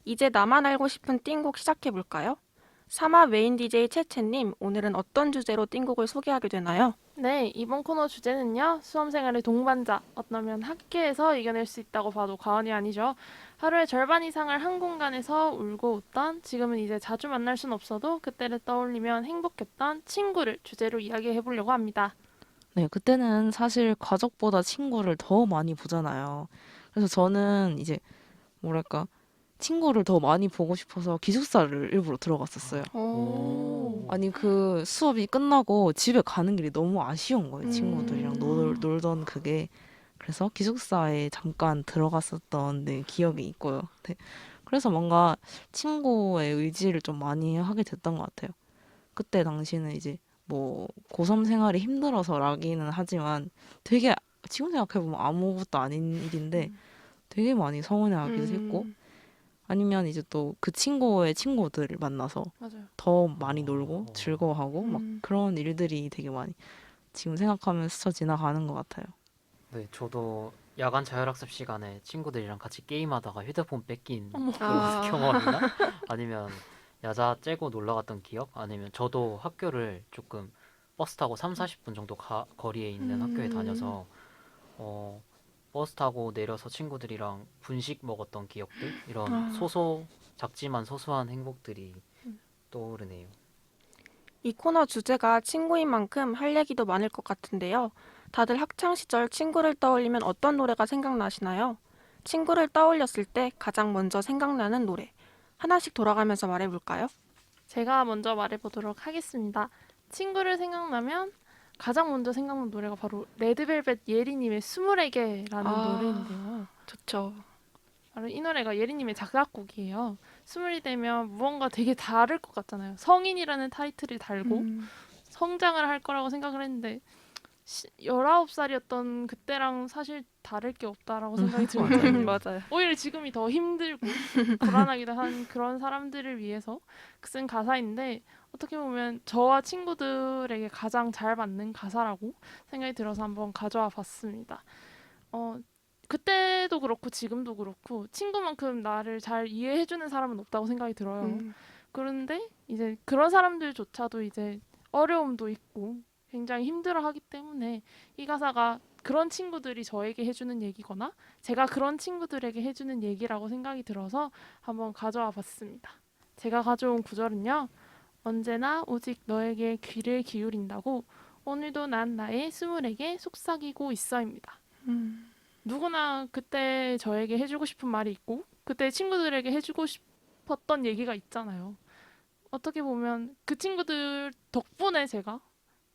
이제 나만 알고 싶은 띵곡 시작해볼까요? 사마 메인 DJ 채채님, 오늘은 어떤 주제로 띵곡을 소개하게 되나요? 네, 이번 코너 주제는요. 수험생활의 동반자, 어쩌면 학교에서 이겨낼 수 있다고 봐도 과언이 아니죠. 하루의 절반 이상을 한 공간에서 울고 웃던, 지금은 이제 자주 만날 순 없어도 그때를 떠올리면 행복했던 친구를 주제로 이야기해 보려고 합니다. 네, 그때는 사실 가족보다 친구를 더 많이 보잖아요. 그래서 저는 이제 뭐랄까 친구를 더 많이 보고 싶어서 기숙사를 일부러 들어갔었어요. 오. 아니 그 수업이 끝나고 집에 가는 길이 너무 아쉬운 거예요. 친구들이랑 음. 놀던 그게. 그래서 기숙사에 잠깐 들어갔었던 네, 기억이 있고요. 네. 그래서 뭔가 친구의 의지를 좀 많이 하게 됐던 것 같아요. 그때 당시는 이제 뭐 고3 생활이 힘들어서라기는 하지만 되게 지금 생각해보면 아무것도 아닌 일인데 되게 많이 서운해하기도 했고 아니면 이제 또 그 친구의 친구들을 만나서 맞아요. 더 많이 놀고 즐거워하고 막 음. 그런 일들이 되게 많이 지금 생각하면 스쳐 지나가는 것 같아요. 네, 저도 야간 자율학습 시간에 친구들이랑 같이 게임하다가 휴대폰 뺏긴 어머. 그런 아. 경험이나 아니면 야자 째고 놀러 갔던 기억 아니면 저도 학교를 조금 버스 타고 3, 40분 정도 거리에 있는 학교에 다녀서 어, 버스 타고 내려서 친구들이랑 분식 먹었던 기억들 이런 아. 작지만 소소한 행복들이 떠오르네요. 이 코너 주제가 친구인 만큼 할 얘기도 많을 것 같은데요. 다들 학창 시절 친구를 떠올리면 어떤 노래가 생각나시나요? 친구를 떠올렸을 때 가장 먼저 생각나는 노래. 하나씩 돌아가면서 말해볼까요? 제가 먼저 말해보도록 하겠습니다. 친구를 생각나면 가장 먼저 생각나는 노래가 바로 레드벨벳 예리님의 24개라는 아. 노래인데요. 좋죠. 바로 이 노래가 예리님의 작사곡이에요. 20되면 무언가 되게 다를 것 같잖아요. 성인이라는 타이틀을 달고 성장을 할 거라고 생각을 했는데 19살이었던 그때랑 사실 다를 게 없다라고 생각이 들어요. 맞아요. 오히려 지금이 더 힘들고 불안하기도 한 그런 사람들을 위해서 쓴 가사인데 어떻게 보면 저와 친구들에게 가장 잘 맞는 가사라고 생각이 들어서 한번 가져와 봤습니다. 그때도 그렇고 지금도 그렇고 친구만큼 나를 잘 이해해주는 사람은 없다고 생각이 들어요. 그런데 이제 그런 사람들조차도 이제 어려움도 있고 굉장히 힘들어하기 때문에 이 가사가 그런 친구들이 저에게 해주는 얘기거나 제가 그런 친구들에게 해주는 얘기라고 생각이 들어서 한번 가져와 봤습니다. 제가 가져온 구절은요. 언제나 오직 너에게 귀를 기울인다고 오늘도 난 나의 20에게 속삭이고 있어입니다. 누구나 그때 저에게 해주고 싶은 말이 있고 그때 친구들에게 해주고 싶었던 얘기가 있잖아요. 어떻게 보면 그 친구들 덕분에 제가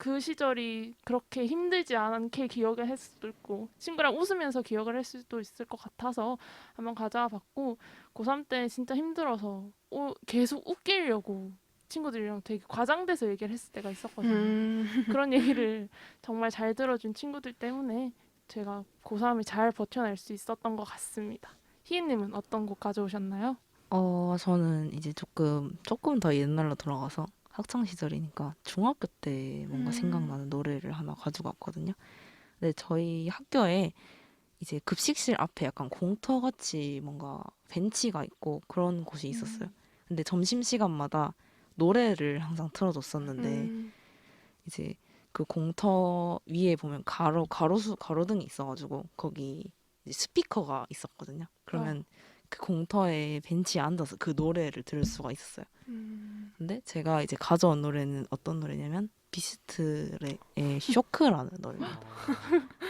그 시절이 그렇게 힘들지 않게 기억을 할 수도 있고 친구랑 웃으면서 기억을 할 수도 있을 것 같아서 한번 가져와 봤고 고3 때 진짜 힘들어서 계속 웃기려고 친구들이랑 되게 과장돼서 얘기를 했을 때가 있었거든요. 그런 얘기를 정말 잘 들어준 친구들 때문에 제가 고3을 잘 버텨낼 수 있었던 것 같습니다. 희애님은 어떤 곡 가져오셨나요? 저는 이제 조금 더 옛날로 돌아가서 학창 시절이니까 중학교 때 뭔가 생각나는 노래를 하나 가지고 왔거든요. 근데 저희 학교에 이제 급식실 앞에 약간 공터같이 뭔가 벤치가 있고 그런 곳이 있었어요. 근데 점심시간마다 노래를 항상 틀어줬었는데 이제 그 공터 위에 보면 가로등이 있어가지고 거기 이제 스피커가 있었거든요. 그러면 그 공터에 벤치에 앉아서 그 노래를 들을 수가 있었어요. 근데 제가 이제 가져온 노래는 어떤 노래냐면 비스트의 쇼크라는 노래입니다.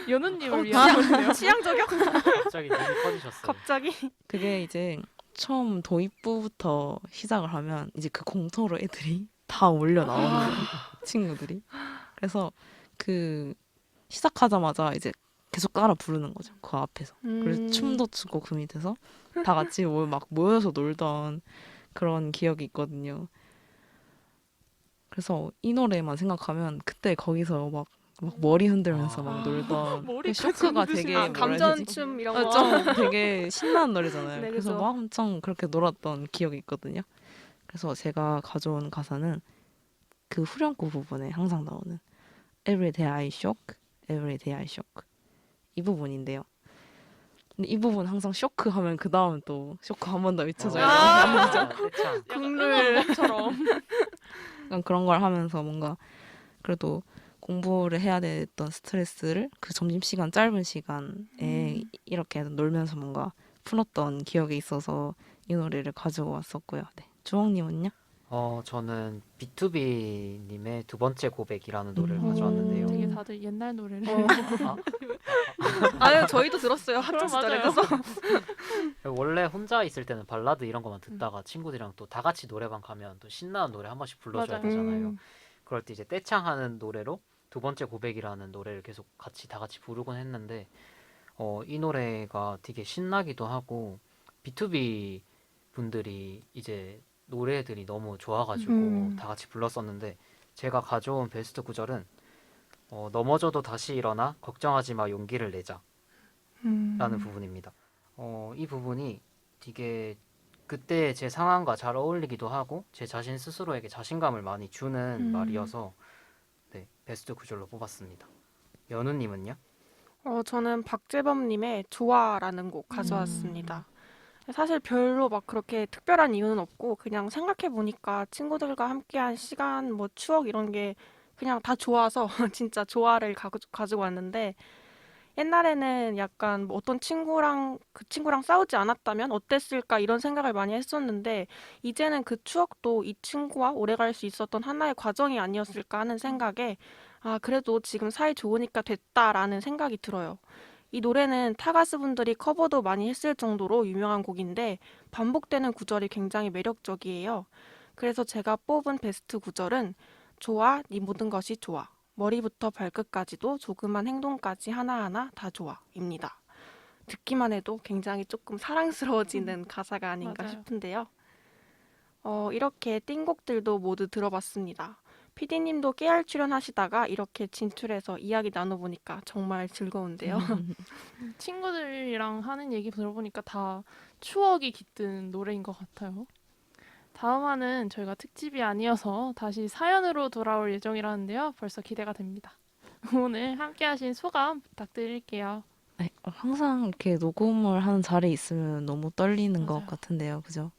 연우님을 위한 노래인데요. 취향 저격? 갑자기 눈이 커지셨어요. 갑자기? 그게 이제 처음 도입부부터 시작을 하면 이제 그 공터로 애들이 다 몰려 나오는 거예요. 친구들이. 그래서 그 시작하자마자 이제 계속 따라 부르는 거죠. 그 앞에서. 그래서 춤도 추고 그 밑에서 다 같이 막 모여서 놀던 그런 기억이 있거든요. 그래서 이 노래만 생각하면 그때 거기서 막 머리 흔들면서 막 놀던 그 머리까지 쇼크가 흔드시면 되게 아, 뭐라 해야 되지? 감전춤 이런 거. 좀 되게 신나는 노래잖아요. 네, 그래서 그죠. 막 엄청 그렇게 놀았던 기억이 있거든요. 그래서 제가 가져온 가사는 그 후렴구 부분에 항상 나오는 Every day I shock, every day I shock 이 부분인데요. 근데 이 부분 항상 쇼크 하면 그 다음 또 쇼크 한 번 더 외쳐줘야 돼요. 떼창. 국룰. 것처럼. 약간 그런 걸 하면서 뭔가 그래도 공부를 해야 됐던 스트레스를 그 점심시간 짧은 시간에 이렇게 놀면서 뭔가 풀었던 기억이 있어서 이 노래를 가지고 왔었고요. 네. 주홍님은요? 저는 B2B님의 두 번째 고백이라는 노래를 음. 가져왔는데요. 되게 다들 옛날 노래를. 아, 아유 저희도 들었어요. 학창 시절에. 맞아요. 그래서 원래 혼자 있을 때는 발라드 이런 것만 듣다가 친구들이랑 또 다 같이 노래방 가면 또 신나는 노래 한 번씩 불러줘야 맞아요. 되잖아요. 그럴 때 이제 떼창하는 노래로 두 번째 고백이라는 노래를 계속 같이 다 같이 부르곤 했는데 이 노래가 되게 신나기도 하고 B2B 분들이 이제 노래들이 너무 좋아가지고 다 같이 불렀었는데 제가 가져온 베스트 구절은 넘어져도 다시 일어나 걱정하지 마 용기를 내자 라는 부분입니다. 이 부분이 되게 그때 제 상황과 잘 어울리기도 하고 제 자신 스스로에게 자신감을 많이 주는 말이어서 네, 베스트 구절로 뽑았습니다. 연우님은요? 저는 박재범님의 좋아라는 곡 가져왔습니다. 사실 별로 막 그렇게 특별한 이유는 없고 그냥 생각해 보니까 친구들과 함께한 시간, 뭐 추억 이런 게 그냥 다 좋아서 진짜 좋아를 가지고 왔는데 옛날에는 약간 뭐 어떤 친구랑 그 친구랑 싸우지 않았다면 어땠을까 이런 생각을 많이 했었는데 이제는 그 추억도 이 친구와 오래 갈 수 있었던 하나의 과정이 아니었을까 하는 생각에 그래도 지금 사이 좋으니까 됐다라는 생각이 들어요. 이 노래는 타 가수분들이 커버도 많이 했을 정도로 유명한 곡인데 반복되는 구절이 굉장히 매력적이에요. 그래서 제가 뽑은 베스트 구절은 좋아, 네 모든 것이 좋아. 머리부터 발끝까지도 조그만 행동까지 하나하나 다 좋아입니다. 듣기만 해도 굉장히 조금 사랑스러워지는 가사가 아닌가 맞아요. 싶은데요. 이렇게 띵곡들도 모두 들어봤습니다. PD님도 깨알 출연하시다가 이렇게 진출해서 이야기 나눠보니까 정말 즐거운데요. 친구들이랑 하는 얘기 들어보니까 다 추억이 깃든 노래인 것 같아요. 다음 화는 저희가 특집이 아니어서 다시 사연으로 돌아올 예정이라는데요. 벌써 기대가 됩니다. 오늘 함께하신 소감 부탁드릴게요. 네, 항상 이렇게 녹음을 하는 자리에 있으면 너무 떨리는 것 맞아요. 같은데요. 그죠?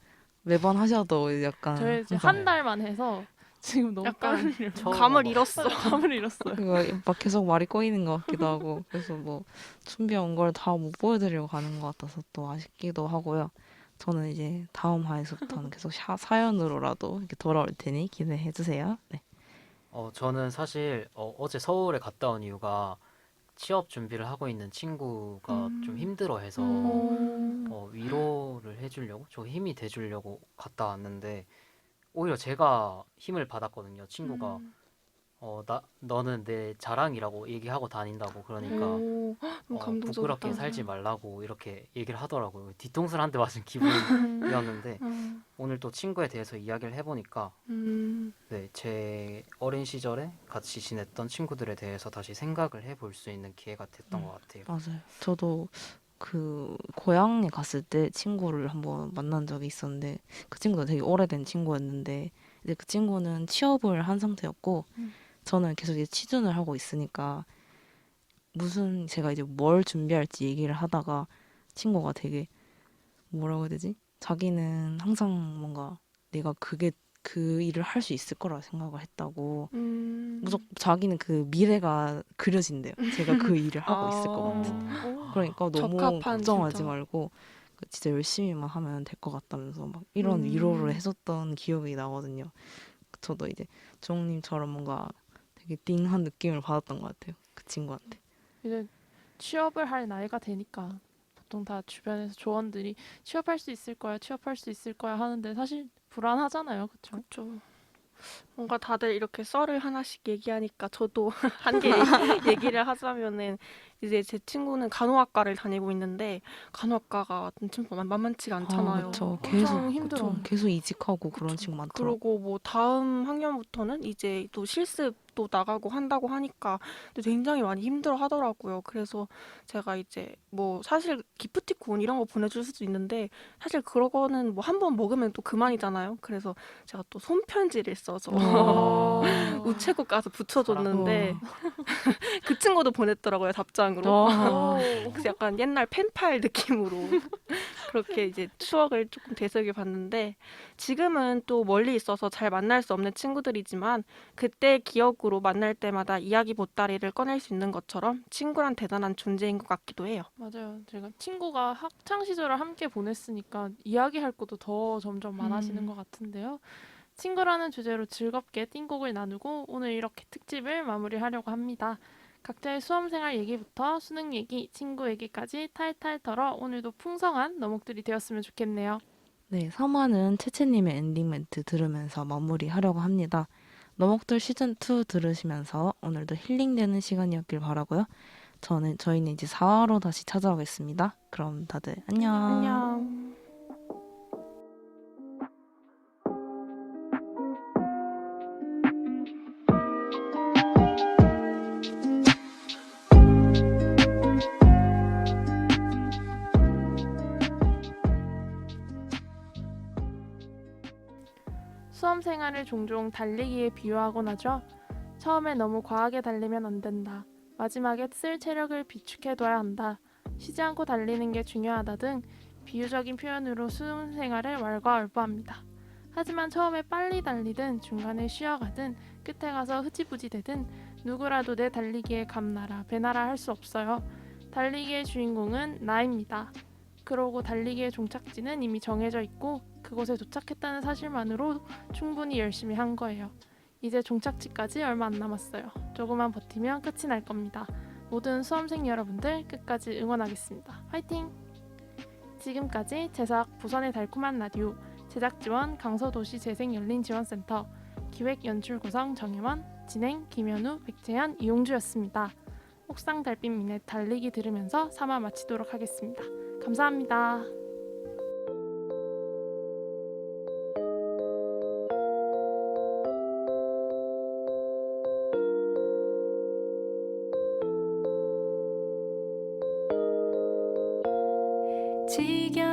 매번 하셔도 약간 저희 이제 항상 한 달만 해서 지금 너무 약간 떨려요. 처음 감을 먹었어요. 잃었어. 감을 잃었어요. 그거 막 계속 말이 꼬이는 것 같기도 하고 그래서 뭐 준비한 걸 다 못 보여드리려고 가는 것 같아서 또 아쉽기도 하고요. 저는 이제 다음 화에서부터는 계속 사연으로라도 이렇게 돌아올 테니 기대해 주세요. 네. 저는 사실 어제 서울에 갔다 온 이유가 취업 준비를 하고 있는 친구가 좀 힘들어해서 위로를 해주려고 저 힘이 돼주려고 갔다 왔는데 오히려 제가 힘을 받았거든요. 친구가 너는 내 자랑이라고 얘기하고 다닌다고 그러니까 너무 감동적이다. 부끄럽게 살지 말라고 이렇게 얘기를 하더라고요. 뒤통수를 한 대 맞은 기분이었는데 오늘 또 친구에 대해서 이야기를 해보니까 네, 제 어린 시절에 같이 지냈던 친구들에 대해서 다시 생각을 해볼 수 있는 기회가 됐던 것 같아요. 맞아요. 저도 그 고향에 갔을 때 친구를 한번 만난 적이 있었는데 그 친구가 되게 오래된 친구였는데 이제 그 친구는 취업을 한 상태였고 저는 계속 이제 취준을 하고 있으니까 무슨 제가 이제 뭘 준비할지 얘기를 하다가 친구가 되게 뭐라고 해야 되지? 자기는 항상 뭔가 내가 그 일을 할 수 있을 거라 생각을 했다고 무조건 자기는 그 미래가 그려진대요. 제가 그 일을 하고 있을 것 같은. 그러니까 너무 적합한 걱정하지 진짜. 말고 진짜 열심히만 하면 될 것 같다면서 막 이런 위로를 해줬던 기억이 나거든요. 저도 이제 주홍님처럼 뭔가 되게 띵한 느낌을 받았던 것 같아요. 그 친구한테. 이제 취업을 할 나이가 되니까 보통 다 주변에서 조언들이 취업할 수 있을 거야, 취업할 수 있을 거야 하는데 사실 불안하잖아요, 그렇죠? 그렇죠. 뭔가 다들 이렇게 썰을 하나씩 얘기하니까 저도 한 개 얘기를 하자면은 이제 제 친구는 간호학과를 다니고 있는데 간호학과가 좀 만만치가 않잖아요. 그렇죠. 엄청 계속 힘들어. 그쵸. 계속 이직하고 그런 친구 많더라고. 그리고 뭐 다음 학년부터는 이제 또 실습도 나가고 한다고 하니까 근데 굉장히 많이 힘들어 하더라고요. 그래서 제가 이제 뭐 사실 기프티콘 이런 거 보내줄 수도 있는데 사실 그거는 뭐 한 번 먹으면 또 그만이잖아요. 그래서 제가 또 손편지를 써서 와. 우체국 가서 붙여줬는데 그 친구도 보냈더라고요, 답장으로. 와. 그래서 약간 옛날 펜팔 느낌으로 그렇게 이제 추억을 조금 되새겨 봤는데, 지금은 또 멀리 있어서 잘 만날 수 없는 친구들이지만 그때 기억으로 만날 때마다 이야기 보따리를 꺼낼 수 있는 것처럼 친구란 대단한 존재인 것 같기도 해요. 맞아요. 제가 친구가 학창 시절을 함께 보냈으니까 이야기할 것도 더 점점 많아지는 것 같은데요. 친구라는 주제로 즐겁게 띵곡을 나누고 오늘 이렇게 특집을 마무리하려고 합니다. 각자의 수험생활 얘기부터 수능 얘기, 친구 얘기까지 탈탈 털어 오늘도 풍성한 너목들이 되었으면 좋겠네요. 네, 3화는 채채님의 엔딩 멘트 들으면서 마무리하려고 합니다. 너목들 시즌2 들으시면서 오늘도 힐링되는 시간이었길 바라고요. 저희는 이제 4화로 다시 찾아오겠습니다. 그럼 다들 안녕. 안녕. 수험 생활을 종종 달리기에 비유하곤 하죠. 처음에 너무 과하게 달리면 안 된다. 마지막에 쓸 체력을 비축해둬야 한다. 쉬지 않고 달리는 게 중요하다 등 비유적인 표현으로 수험 생활을 왈가왈부합니다. 하지만 처음에 빨리 달리든 중간에 쉬어가든 끝에 가서 흐지부지 되든 누구라도 내 달리기에 감나라 배나라 할 수 없어요. 달리기의 주인공은 나입니다. 그러고 달리기의 종착지는 이미 정해져 있고 그곳에 도착했다는 사실만으로 충분히 열심히 한 거예요. 이제 종착지까지 얼마 안 남았어요. 조금만 버티면 끝이 날 겁니다. 모든 수험생 여러분들 끝까지 응원하겠습니다. 화이팅! 지금까지 제작 부산의 달콤한 라디오, 제작 지원 강서도시재생연린지원센터, 기획 연출 구성 정혜원, 진행 김현우, 백채연, 이용주였습니다. 옥상 달빛민의 달리기 들으면서 3화 마치도록 하겠습니다. 감사합니다. 지겨